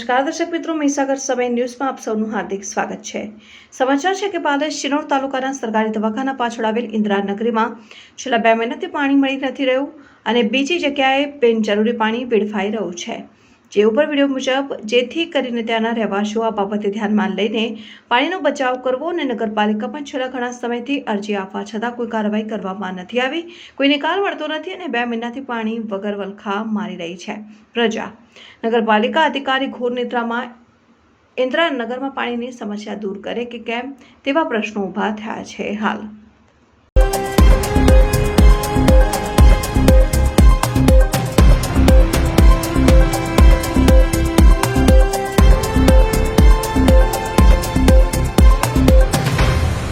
નમસ્કાર દર્શક મિત્રો, મહીસાગર સમય ન્યૂઝમાં આપ સૌનું હાર્દિક સ્વાગત છે। સમાચાર છે કે પાલેજ શિનોર તાલુકાના સરકારી દવાખાના પાછળ આવેલ ઇન્દિરાનગરીમાં છેલ્લા 2 મહિનાથી પાણી મળી નથી રહ્યું અને બીજી જગ્યાએ બિનજરૂરી પાણી વેડફાઈ રહ્યું છે। જે ઉપર વિડીયો મુજબ જેથી કરીને ત્યાંના રહેવાસીઓ આ બાબતે ધ્યાનમાં લઈને પાણીનો બચાવ કરવો અને નગરપાલિકા પણ છેલ્લા ઘણા સમયથી અરજી આપવા છતાં કોઈ કાર્યવાહી કરવામાં નથી આવી, કોઈ નિકાલ મળતો નથી અને 2 મહિનાથી પાણી વગર વલખા મારી રહી છે પ્રજા। નગરપાલિકા અધિકારી ઘોર નિદ્રામાં ઇન્દિરાનગરમાં પાણીની સમસ્યા દૂર કરે કે કેમ તેવા પ્રશ્નો ઊભા થયા છે। હાલ